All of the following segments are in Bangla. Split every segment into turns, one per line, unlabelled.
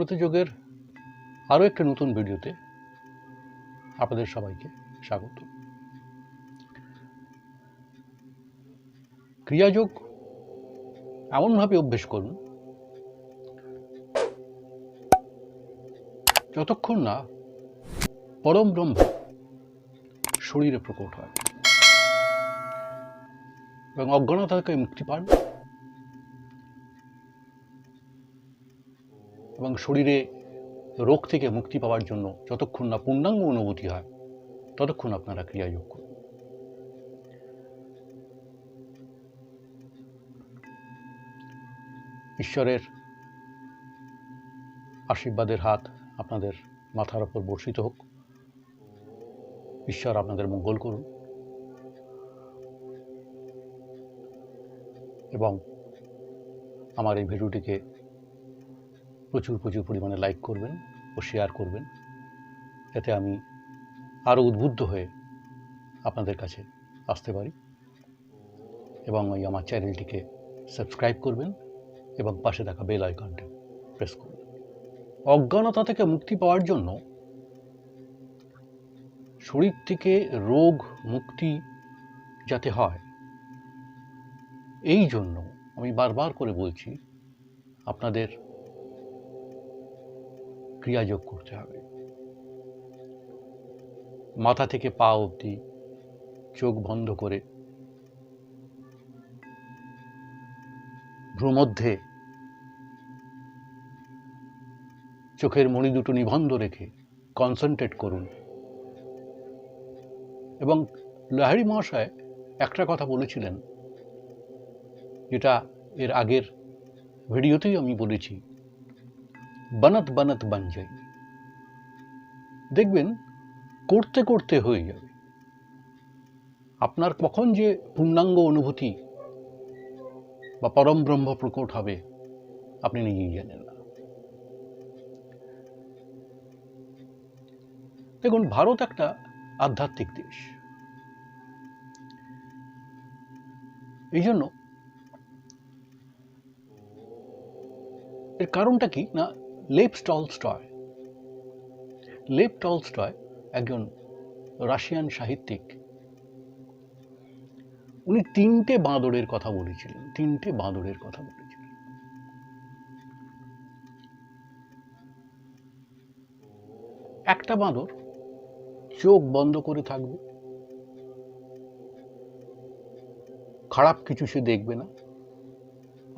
বিব্রত যোগের আরও একটা নতুন ভিডিওতে আপনাদের সবাইকে স্বাগত। ক্রিয়াযোগ এমনভাবে অভ্যেস করুন যতক্ষণ না পরম ব্রহ্ম শরীরে প্রকট হয় এবং অজ্ঞানতা থেকে মুক্তি পান এবং শরীরে রোগ থেকে মুক্তি পাওয়ার জন্য যতক্ষণ না পূর্ণাঙ্গ অনুভূতি হয় ততক্ষণ আপনারা ক্রিয়াযোগ করুন। ঈশ্বরের আশীর্বাদের হাত আপনাদের মাথার ওপর বর্ষিত হোক। ঈশ্বর আপনাদের মঙ্গল করুন এবং আমার এই ভিডিওটিকে প্রচুর পরিমাণে লাইক করবেন ও শেয়ার করবেন, যাতে আমি আরও উদ্বুদ্ধ হয়ে আপনাদের কাছে আসতে পারি। এবং আমার চ্যানেলটিকে সাবস্ক্রাইব করবেন এবং পাশে থাকা বেল আইকনটি প্রেস করবেন। অজ্ঞানতা থেকে মুক্তি পাওয়ার জন্য, শরীর থেকে রোগ মুক্তি যাতে হয়, এই জন্য আমি বারবার করে বলছি আপনাদের ক্রিয়াযোগ করতে হবে। মাথা থেকে পা অবধি চোখ বন্ধ করে ভ্রূমধ্যে চোখের মণি দুটো নিবন্ধ রেখে কনসেন্ট্রেট করুন। এবং লাহিড়ী মহাশয় একটা কথা বলেছিলেন, যেটা এর আগের ভিডিওতেই আমি বলেছি, বানাত বানাত বান যাই। দেখবেন করতে করতে হয়ে যাবে। আপনার কখন যে পূর্ণাঙ্গ অনুভূতি বা পরম ব্রহ্ম প্রকট হবে আপনি নিজেই জানেন না। দেখুন, ভারত একটা আধ্যাত্মিক দেশ। এই জন্য এর কারণটা কি না, লেভ টলস্টয় একজন রাশিয়ান সাহিত্যিক। উনি তিনটে বাঁদরের কথা বলেছিলেন। একটা বাঁদর চোখ বন্ধ করে থাকবে, খারাপ কিছু সে দেখবে না।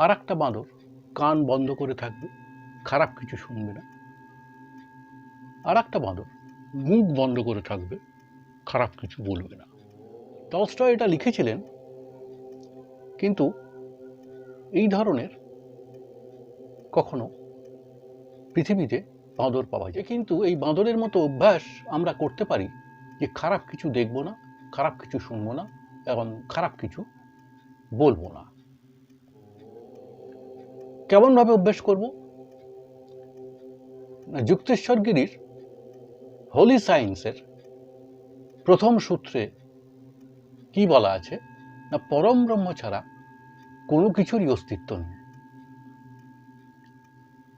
আর একটা বাঁদর কান বন্ধ করে থাকবে, খারাপ কিছু শুনবে না। আর একটা বাঁদর মুখ বন্ধ করে থাকবে, খারাপ কিছু বলবে না। টলস্টয় এটা লিখেছিলেন, কিন্তু এই ধরনের কখনো পৃথিবীতে বাঁদর পাওয়া যায়। কিন্তু এই বাঁদরের মতো অভ্যাস আমরা করতে পারি যে খারাপ কিছু দেখব না, খারাপ কিছু শুনবো না এবং খারাপ কিছু বলবো না। কেমনভাবে অভ্যাস করব না, যুক্তেশ্বর গিরির হোলি সায়েন্সের প্রথম সূত্রে কি বলা আছে না, পরম ব্রহ্ম ছাড়া কোনো কিছুরই অস্তিত্ব নেই।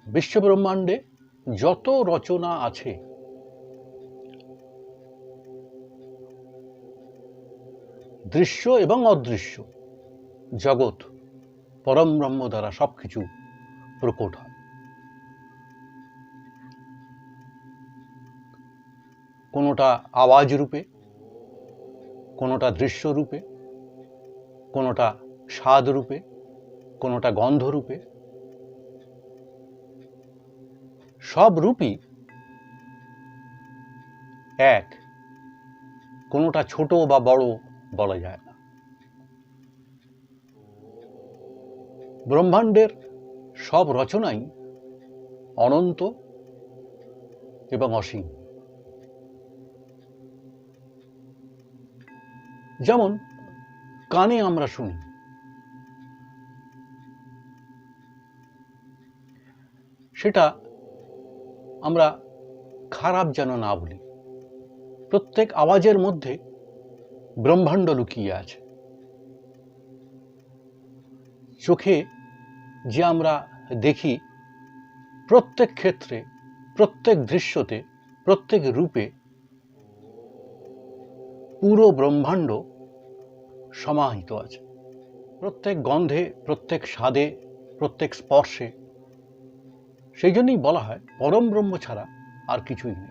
বিশ্বব্রহ্মাণ্ডে যত রচনা আছে, দৃশ্য এবং অদৃশ্য জগৎ পরম ব্রহ্ম দ্বারা সবকিছু প্রকট হয়। কোনোটা আওয়াজ রূপে, কোনোটা দৃশ্য রূপে, কোনোটা স্বাদ রূপে, কোনোটা গন্ধ রূপে। সব রূপই এক, কোনোটা ছোট বা বড় বলা যায় না। ব্রহ্মাণ্ডের সব রচনাই অনন্ত এবং অসীম। যেমন কানে আমরা শুনি, সেটা আমরা খারাপ যেন না বলি। প্রত্যেক আওয়াজের মধ্যে ব্রহ্মাণ্ড লুকিয়ে আছে। চোখে যে আমরা দেখি প্রত্যেক ক্ষেত্রে, প্রত্যেক দৃশ্যতে, প্রত্যেক রূপে পুরো ব্রহ্মাণ্ড সমাহিত আছে। প্রত্যেক গন্ধে, প্রত্যেক স্বাদে, প্রত্যেক স্পর্শে। সেই জন্যই বলা হয় পরম ব্রহ্ম ছাড়া আর কিছুই নেই।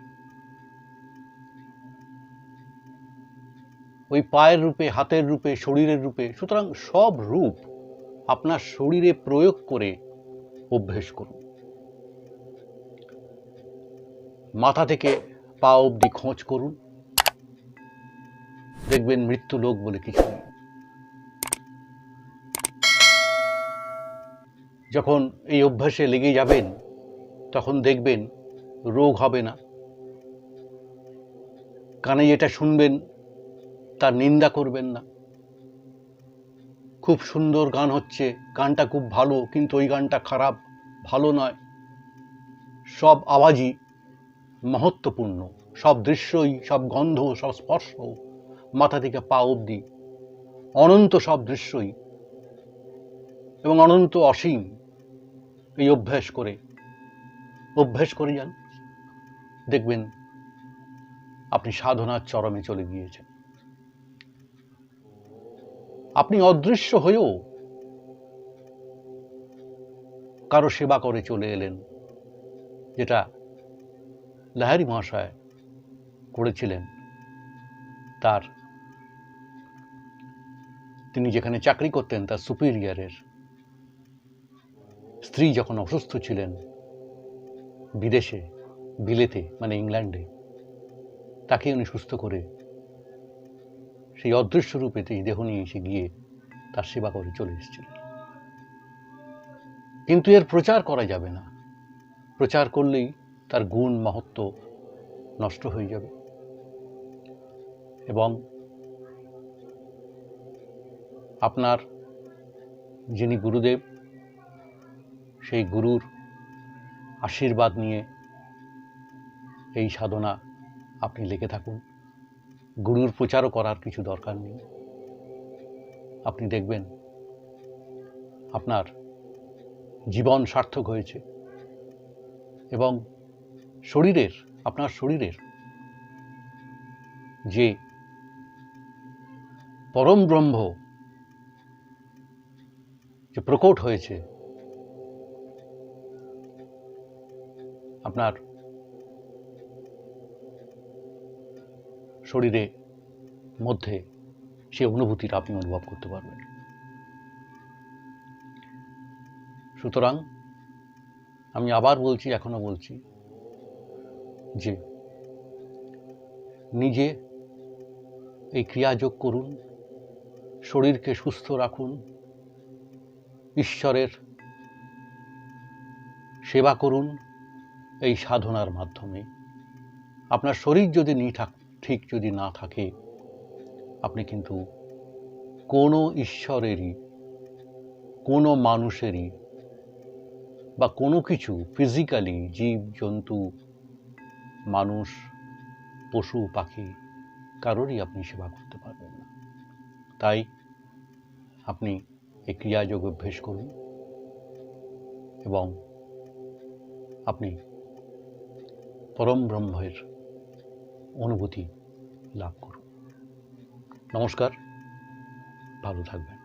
ওই পায়ের রূপে, হাতের রূপে, শরীরের রূপে, সুতরাং সব রূপ আপনার শরীরে প্রয়োগ করে অভ্যেস করুন। মাথা থেকে পা অবধি খোঁজ করুন, দেখবেন মৃত্যু লোক বলে কিছু নেই। যখন এই অভ্যাসে লেগে যাবেন তখন দেখবেন রোগ হবে না। কানে যেটা শুনবেন তার নিন্দা করবেন না। খুব সুন্দর গান হচ্ছে, গানটা খুব ভালো, কিন্তু ওই গানটা খারাপ, ভালো নয়। সব আওয়াজই মহত্বপূর্ণ, সব দৃশ্যই, সব গন্ধ, সব স্পর্শ, মাথা থেকে পা অবধি অনন্ত সব দৃশ্যই এবং অনন্ত অসীম। এই অভ্যাস করে যান, দেখবেন আপনি সাধনার চরমে চলে গিয়েছেন। আপনি অদৃশ্য হয়েও কারো সেবা করে চলে এলেন, যেটা লাহিড়ী মহাশয় করেছিলেন। তিনি যেখানে চাকরি করতেন তার সুপিরিয়রের স্ত্রী যখন অসুস্থ ছিলেন বিদেশে, বিলেতে মানে ইংল্যান্ডে, তাকে উনি সুস্থ করে সেই অদৃশ্য রূপে তিনি দেহ নিয়ে এসে গিয়ে তার সেবা করে চলে এসেছিলেন। কিন্তু এর প্রচার করা যাবে না। প্রচার করলেই তার গুণ মহত্ব নষ্ট হয়ে যাবে। এবং আপনার যিনি গুরুদেব, সেই গুরুর আশীর্বাদ নিয়ে এই সাধনা আপনি লেগে থাকুন। গুরুর প্রচারও করার কিছু দরকার নেই। আপনি দেখবেন আপনার জীবন সার্থক হয়েছে এবং আপনার শরীরের যে পরম ব্রহ্ম যে প্রকট হয়েছে, আপনার শরীরে মধ্যে সে অনুভূতিটা আপনি অনুভব করতে পারবেন। সুতরাং আমি আবার বলছি, এখনো বলছি যে নিজে এই ক্রিয়াযোগ করুন, শরীরকে সুস্থ রাখুন, ঈশ্বরের সেবা করুন এই সাধনার মাধ্যমে। আপনার শরীর যদি ঠিক যদি না থাকে, আপনি কিন্তু কোনো ঈশ্বরেরই, কোনো মানুষেরই বা কোনো কিছু ফিজিক্যালি, জীব জন্তু, মানুষ, পশু পাখি, কারোরই আপনি সেবা করতে পারবেন না। তাই আপনি এই ক্রিয়াযোগ অভ্যেস করুন এবং আপনি পরম ব্রহ্মের অনুভূতি লাভ করুন। নমস্কার, ভালো থাকবেন।